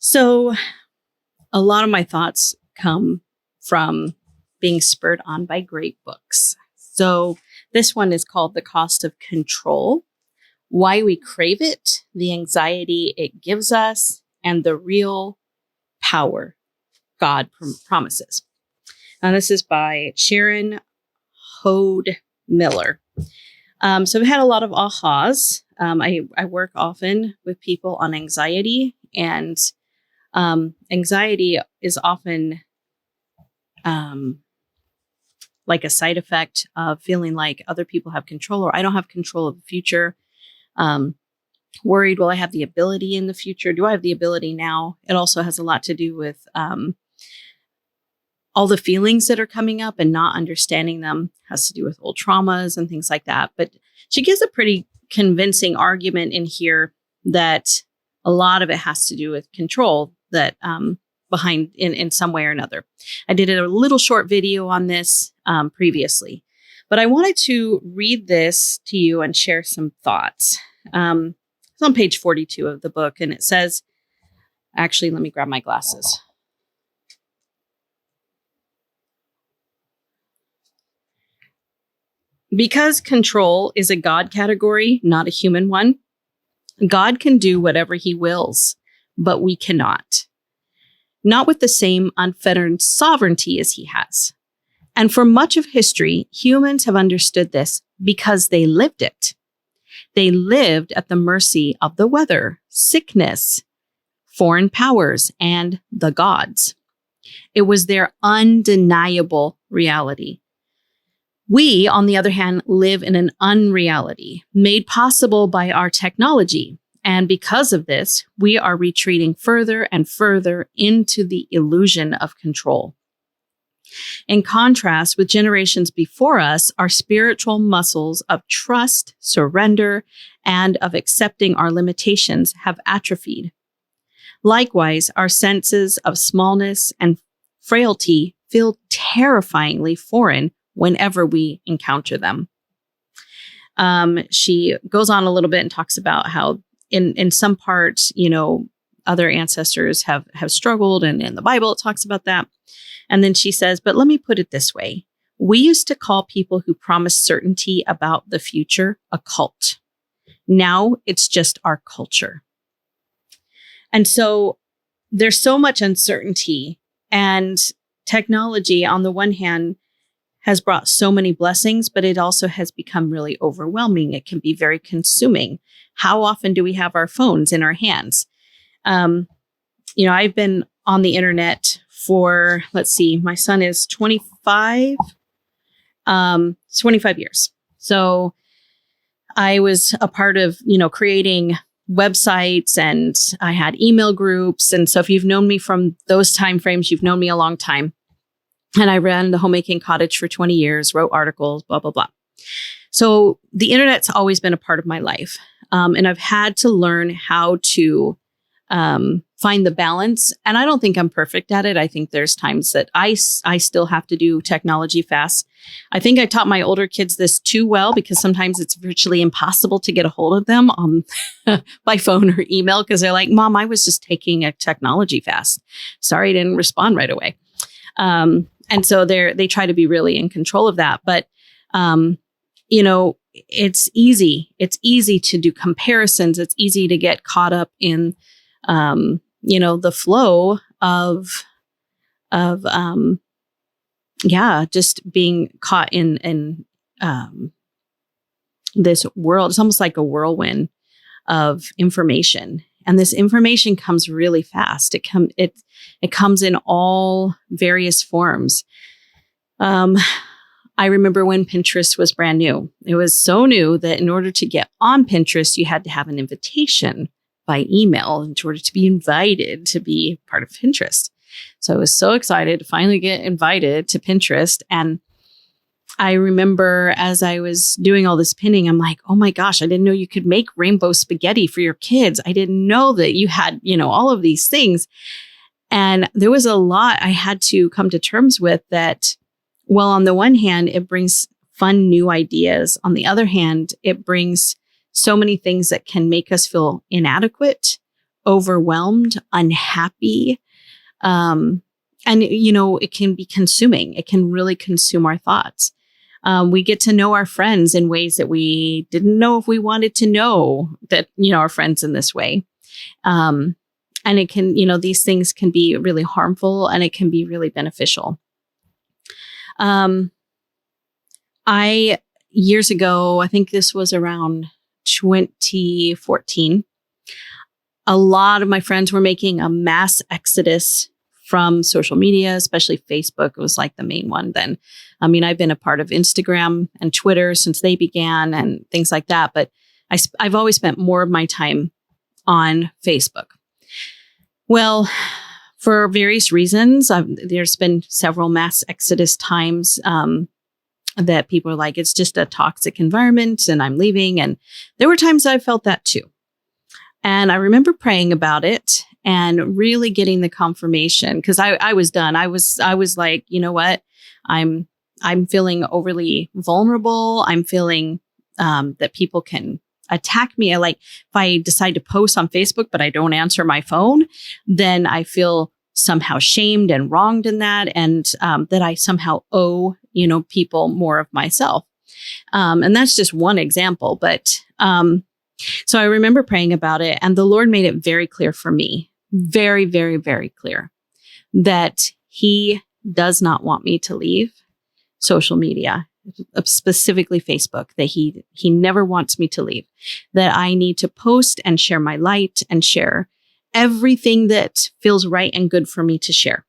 So a lot of my thoughts come from being spurred on by great books. So this one is called The Cost of Control: Why We Crave It, the Anxiety It Gives Us, and the Real Power God Promises. Now, this is by Sharon Hode Miller. So I've had a lot of ahas. I work often with people on anxiety, and anxiety is often like a side effect of feeling like other people have control, or I don't have control of the future. Worried, will I have the ability in the future? Do I have the ability now? It also has a lot to do with all the feelings that are coming up and not understanding them. Has to do with old traumas and things like that. But she gives a pretty convincing argument in here that a lot of it has to do with control that behind in some way or another. I did a little short video on this previously, but I wanted to read this to you and share some thoughts. It's on page 42 of the book, and it says, actually, let me grab my glasses. Because control is a God category, not a human one, God can do whatever he wills, but we cannot. Not with the same unfettered sovereignty as he has. And for much of history, humans have understood this because they lived it. They lived at the mercy of the weather, sickness, foreign powers, and the gods. It was their undeniable reality. We, on the other hand, live in an unreality made possible by our technology. And because of this, we are retreating further and further into the illusion of control. In contrast with generations before us, our spiritual muscles of trust, surrender, and of accepting our limitations have atrophied. Likewise, our senses of smallness and frailty feel terrifyingly foreign whenever we encounter them. She goes on a little bit and talks about how in some parts, other ancestors have struggled, and in the Bible it talks about that. And then she says, but let me put it this way. We used to call people who promise certainty about the future a cult. Now it's just our culture. And so there's so much uncertainty, and technology on the one hand has brought so many blessings, but it also has become really overwhelming. It can be very consuming. How often do we have our phones in our hands? I've been on the internet for, my son is 25, 25 years. So I was a part of, creating websites, and I had email groups. And so if you've known me from those time frames, you've known me a long time. And I ran the Homemaking Cottage for 20 years, wrote articles, blah, blah, blah. So the internet's always been a part of my life. And I've had to learn how to find the balance. And I don't think I'm perfect at it. I think there's times that I still have to do technology fast. I think I taught my older kids this too well, because sometimes it's virtually impossible to get a hold of them by phone or email, because they're like, Mom, I was just taking a technology fast. Sorry, I didn't respond right away. And so they try to be really in control of that. But, it's easy. It's easy to do comparisons. It's easy to get caught up in, the flow of just being caught in this world. It's almost like a whirlwind of information. And this information comes really fast. It comes in all various forms. I remember when Pinterest was brand new. It was so new that in order to get on Pinterest, you had to have an invitation by email in order to be invited to be part of Pinterest. So I was so excited to finally get invited to Pinterest. And I remember as I was doing all this pinning, I'm like, oh my gosh, I didn't know you could make rainbow spaghetti for your kids. I didn't know that you had, all of these things. And there was a lot I had to come to terms with that. Well, on the one hand, it brings fun new ideas. On the other hand, it brings so many things that can make us feel inadequate overwhelmed, unhappy. And, it can be consuming. It can really consume our thoughts. We get to know our friends in ways that we didn't know if we wanted to know that, our friends in this way. And it can, these things can be really harmful and it can be really beneficial. Years ago, I think this was around 2014, a lot of my friends were making a mass exodus from social media, especially Facebook. It was like the main one then. I mean, I've been a part of Instagram and Twitter since they began and things like that. But I've always spent more of my time on Facebook. Well, for various reasons, there's been several mass exodus times that people are like, it's just a toxic environment and I'm leaving. And there were times I felt that too. And I remember praying about it and really getting the confirmation because I was done. I was like, you know what? I'm feeling overly vulnerable. I'm feeling that people can attack me. Like if I decide to post on Facebook, but I don't answer my phone, then I feel somehow shamed and wronged in that. And that I somehow owe, people more of myself. And that's just one example. But so I remember praying about it and the Lord made it very clear for me, very, very, very clear that He does not want me to leave social media, specifically Facebook, that he never wants me to leave, that I need to post and share my light and share everything that feels right and good for me to share.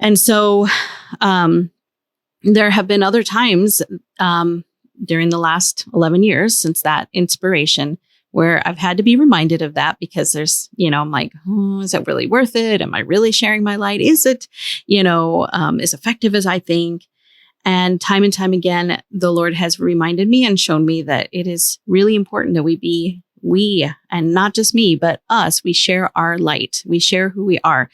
And so there have been other times during the last 11 years since that inspiration where I've had to be reminded of that because there's, I'm like, is it really worth it? Am I really sharing my light? Is it, as effective as I think? And time again, the Lord has reminded me and shown me that it is really important that we, and not just me, but us, we share our light. We share who we are,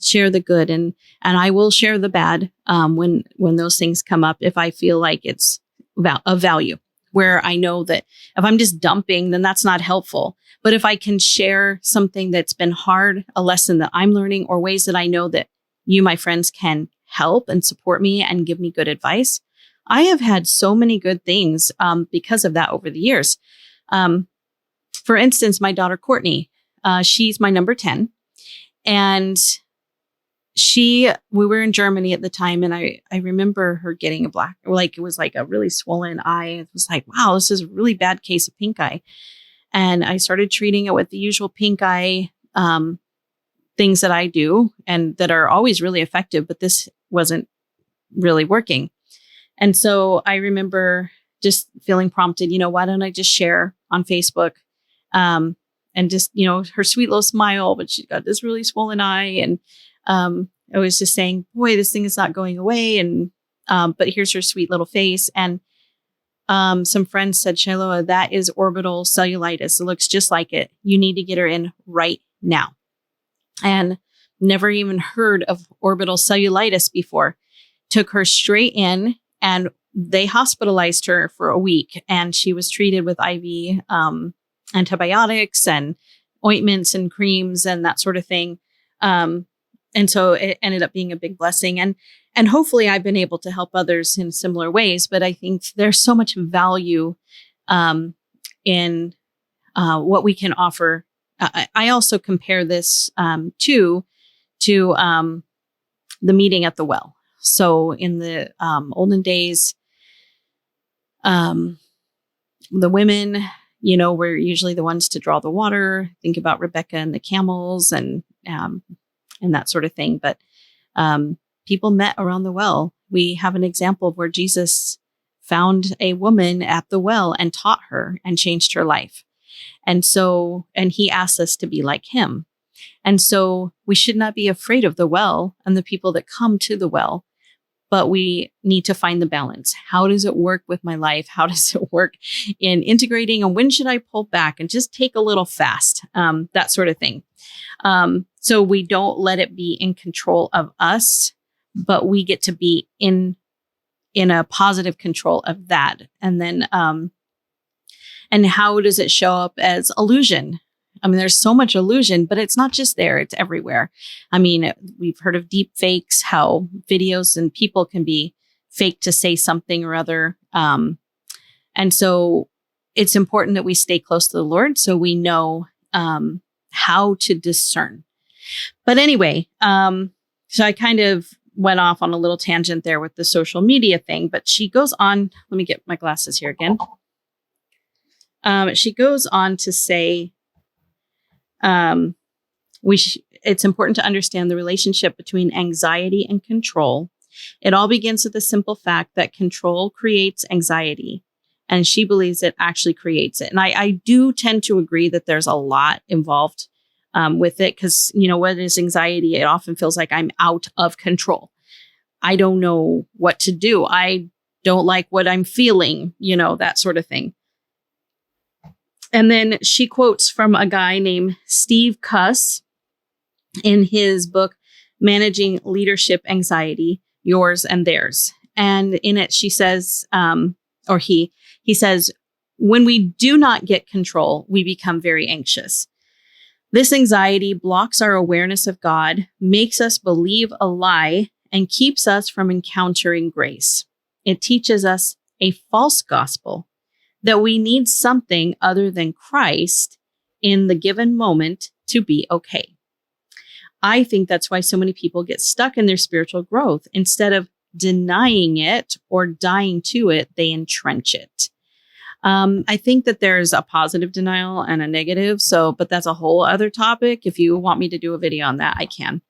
share the good, and I will share the bad when those things come up if I feel like it's of value, where I know that if I'm just dumping, then that's not helpful. But if I can share something that's been hard, a lesson that I'm learning, or ways that I know that you, my friends, can help and support me and give me good advice, I have had so many good things because of that over the years. For instance, my daughter, Courtney, she's my number 10. And we were in Germany at the time. And I remember her getting it was like a really swollen eye. It was like, wow, this is a really bad case of pink eye. And I started treating it with the usual pink eye things that I do and that are always really effective, but this wasn't really working. And so I remember just feeling prompted, why don't I just share on Facebook? And just, her sweet little smile, but she's got this really swollen eye. And I was just saying, boy, this thing is not going away. And but here's her sweet little face. And some friends said, Shiloh, that is orbital cellulitis. It looks just like it. You need to get her in right now. And never even heard of orbital cellulitis before. Took her straight in and they hospitalized her for a week. And she was treated with IV antibiotics and ointments and creams and that sort of thing. And so it ended up being a big blessing. And hopefully I've been able to help others in similar ways. But I think there's so much value in what we can offer. I also compare this to the meeting at the well. So in the olden days, the women, were usually the ones to draw the water. Think about Rebecca and the camels and that sort of thing. But people met around the well. We have an example of where Jesus found a woman at the well and taught her and changed her life. And he asked us to be like him. And so we should not be afraid of the well and the people that come to the well, but we need to find the balance. How does it work with my life? How does it work in integrating? And when should I pull back and just take a little fast? That sort of thing. So we don't let it be in control of us, but we get to be in a positive control of that. And then, and how does it show up as illusion? I mean, there's so much illusion, but it's not just there, it's everywhere. I mean, we've heard of deep fakes, how videos and people can be faked to say something or other. And so it's important that we stay close to the Lord so we know how to discern. But anyway, so I kind of went off on a little tangent there with the social media thing, but she goes on, let me get my glasses here again. She goes on to say, it's important to understand the relationship between anxiety and control. It all begins with the simple fact that control creates anxiety, and she believes it actually creates it. And I do tend to agree that there's a lot involved with it, because, what is anxiety? It often feels like I'm out of control. I don't know what to do. I don't like what I'm feeling, that sort of thing. And then she quotes from a guy named Steve Cuss in his book, Managing Leadership Anxiety, Yours and Theirs. And in it, she says, he says, when we do not get control, we become very anxious. This anxiety blocks our awareness of God, makes us believe a lie, and keeps us from encountering grace. It teaches us a false gospel, that we need something other than Christ in the given moment to be okay. I think that's why so many people get stuck in their spiritual growth. Instead of denying it or dying to it, they entrench it. I think that there's a positive denial and a negative. But that's a whole other topic. If you want me to do a video on that, I can.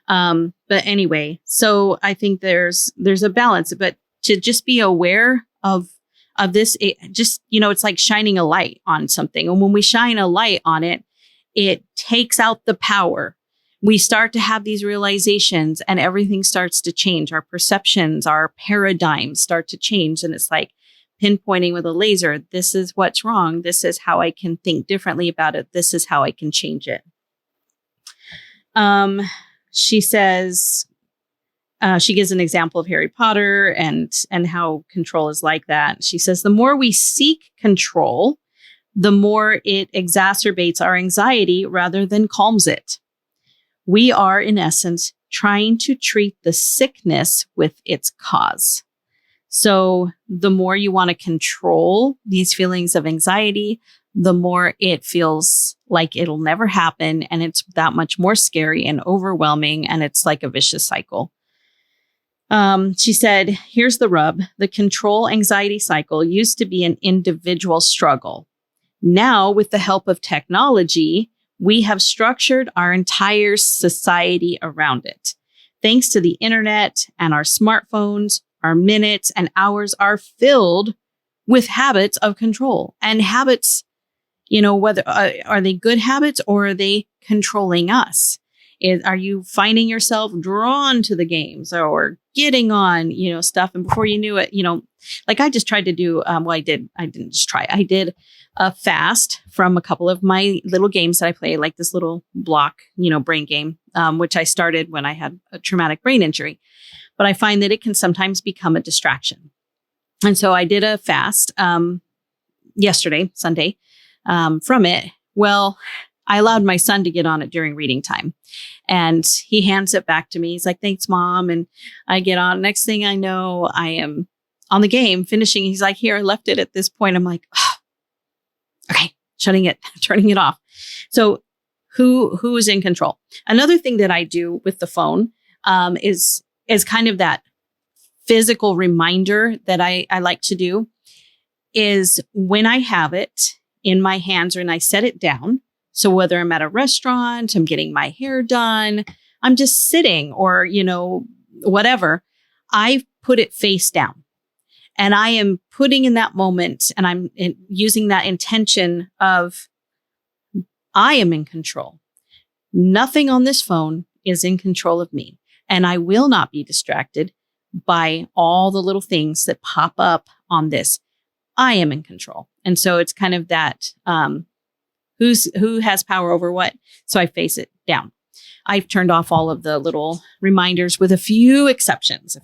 But anyway, so I think there's a balance, but to just be aware of this, it's like shining a light on something. And when we shine a light on it, it takes out the power. We start to have these realizations and everything starts to change. Our perceptions, our paradigms start to change. And it's like pinpointing with a laser. This is what's wrong. This is how I can think differently about it. This is how I can change it. She says, she gives an example of Harry Potter and how control is like that. She says, the more we seek control, the more it exacerbates our anxiety rather than calms it. We are, in essence, trying to treat the sickness with its cause. So the more you want to control these feelings of anxiety, the more it feels like it'll never happen. And it's that much more scary and overwhelming. And it's like a vicious cycle. She said, here's the rub. The control anxiety cycle used to be an individual struggle. Now, with the help of technology, we have structured our entire society around it. Thanks to the internet and our smartphones, our minutes and hours are filled with habits of control. And habits, whether are they good habits or are they controlling us? Are you finding yourself drawn to the games or getting on, stuff? And before you knew it, like I just tried to do, I didn't just try. I did a fast from a couple of my little games that I play, like this little block, brain game, which I started when I had a traumatic brain injury. But I find that it can sometimes become a distraction. And so I did a fast yesterday, Sunday, from it. Well, I allowed my son to get on it during reading time. And he hands it back to me. He's like, thanks, Mom. And I get on. Next thing I know, I am on the game, finishing. He's like, here, I left it at this point. I'm like, oh, okay, turning it off. So who is in control? Another thing that I do with the phone is kind of that physical reminder that I like to do is when I have it in my hands or and I set it down. So whether I'm at a restaurant, I'm getting my hair done, I'm just sitting or, whatever, I put it face down and I am putting in that moment and I'm using that intention of I am in control. Nothing on this phone is in control of me. And I will not be distracted by all the little things that pop up on this. I am in control. And so it's kind of that, who has power over what? So I face it down. I've turned off all of the little reminders with a few exceptions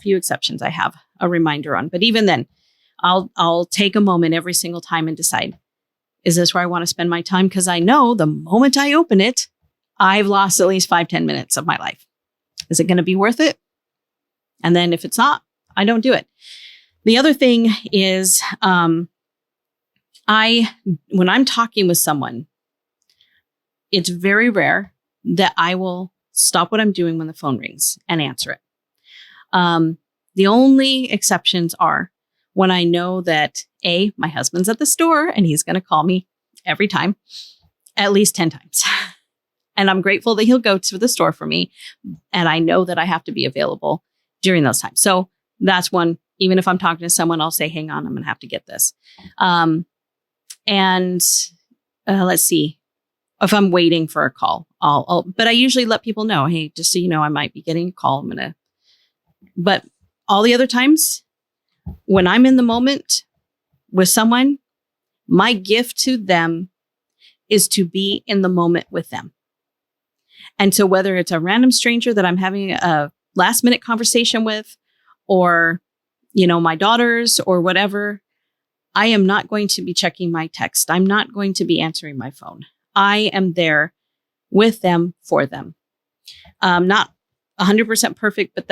I have a reminder on. But even then, I'll take a moment every single time and decide, Is this where I want to spend my time? Because I know the moment I open it, I've lost at least 5-10 minutes of my life. Is it going to be worth it? And then if it's not, I don't do it. The other thing is, when I'm talking with someone, it's very rare that I will stop what I'm doing when the phone rings and answer it. The only exceptions are when I know that my husband's at the store and he's going to call me every time, at least 10 times. And I'm grateful that he'll go to the store for me. And I know that I have to be available during those times. So that's one. Even if I'm talking to someone, I'll say, hang on, I'm going to have to get this. Let's see. If I'm waiting for a call, but I usually let people know, hey, just so you know, I might be getting a call. But all the other times when I'm in the moment with someone, my gift to them is to be in the moment with them. And so whether it's a random stranger that I'm having a last minute conversation with, or, my daughters or whatever, I am not going to be checking my text. I'm not going to be answering my phone. I am there with them, for them. Not 100% perfect, but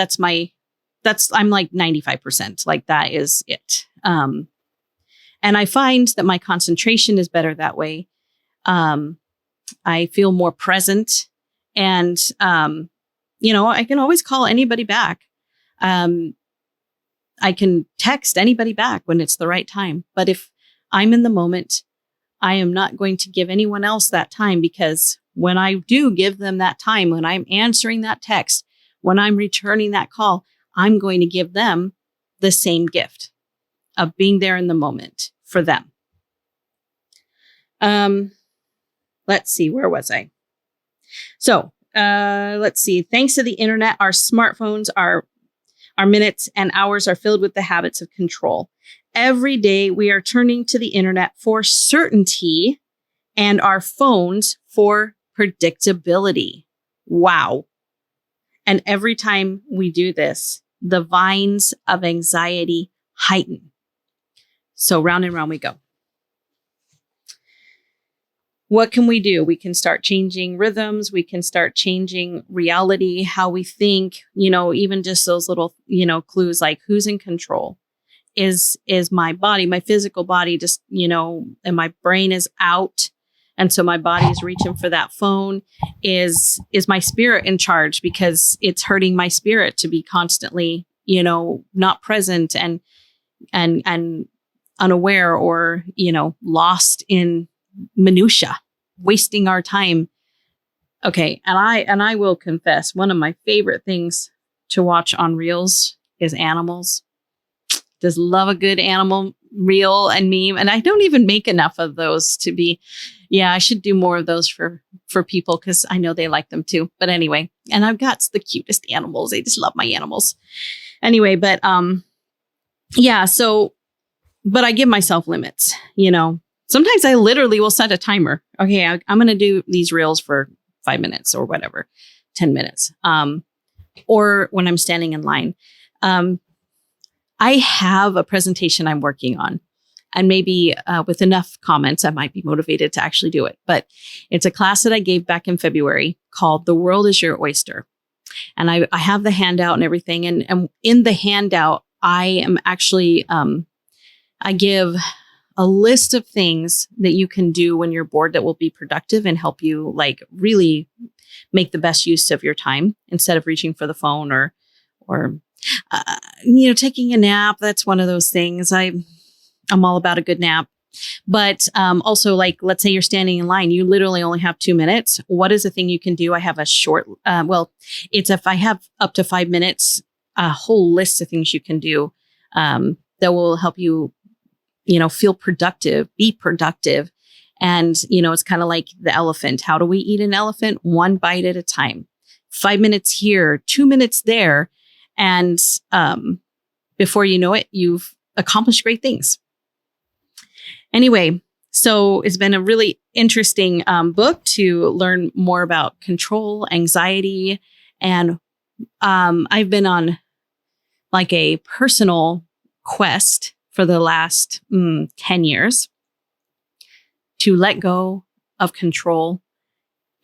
I'm like 95%. Like that is it. And I find that my concentration is better that way. I feel more present, and, I can always call anybody back. I can text anybody back when it's the right time. But if I'm in the moment, I am not going to give anyone else that time, because when I do give them that time, when I'm answering that text, when I'm returning that call, I'm going to give them the same gift of being there in the moment for them. Let's see, where was I? So, let's see. Thanks to the internet, our smartphones, our minutes and hours are filled with the habits of control. Every day we are turning to the internet for certainty and our phones for predictability. Wow. And every time we do this, the vines of anxiety heighten. So round and round we go. What can we do? We can start changing rhythms. We can start changing reality, how we think, even just those little, clues like who's in control. Is my body, my physical body, just, and my brain is out. And so my body is reaching for that phone. Is my spirit in charge, because it's hurting my spirit to be constantly, not present and unaware, or, lost in minutia, wasting our time. Okay. And I will confess, one of my favorite things to watch on Reels is animals. Just love a good animal reel and meme. And I don't even make enough of those to be, I should do more of those for people, because I know they like them too. But anyway, and I've got the cutest animals. I just love my animals. Anyway, but but I give myself limits, Sometimes I literally will set a timer. Okay, I'm going to do these reels for 5 minutes or whatever, 10 minutes. Or when I'm standing in line. I have a presentation I'm working on, and maybe with enough comments, I might be motivated to actually do it. But it's a class that I gave back in February called The World is Your Oyster. And I have the handout and everything. And in the handout, I am actually, I give a list of things that you can do when you're bored that will be productive and help you really make the best use of your time, instead of reaching for the phone or taking a nap. That's one of those things. I'm all about a good nap. But also, let's say you're standing in line, you literally only have 2 minutes. What is the thing you can do? I have a short, it's if I have up to 5 minutes, a whole list of things you can do that will help you, feel productive, be productive. And, it's kind of like the elephant. How do we eat an elephant? One bite at a time. 5 minutes here, 2 minutes there. And before you know it, you've accomplished great things. Anyway, so it's been a really interesting book to learn more about control, anxiety. And I've been on a personal quest for the last 10 years to let go of control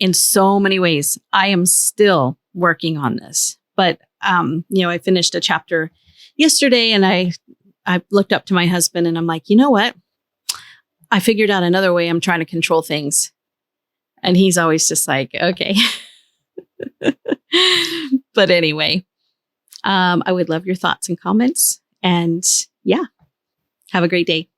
in so many ways. I am still working on this, but I finished a chapter yesterday, and I looked up to my husband and I'm like, you know what? I figured out another way I'm trying to control things. And he's always just like, okay. But anyway, I would love your thoughts and comments. And yeah, have a great day.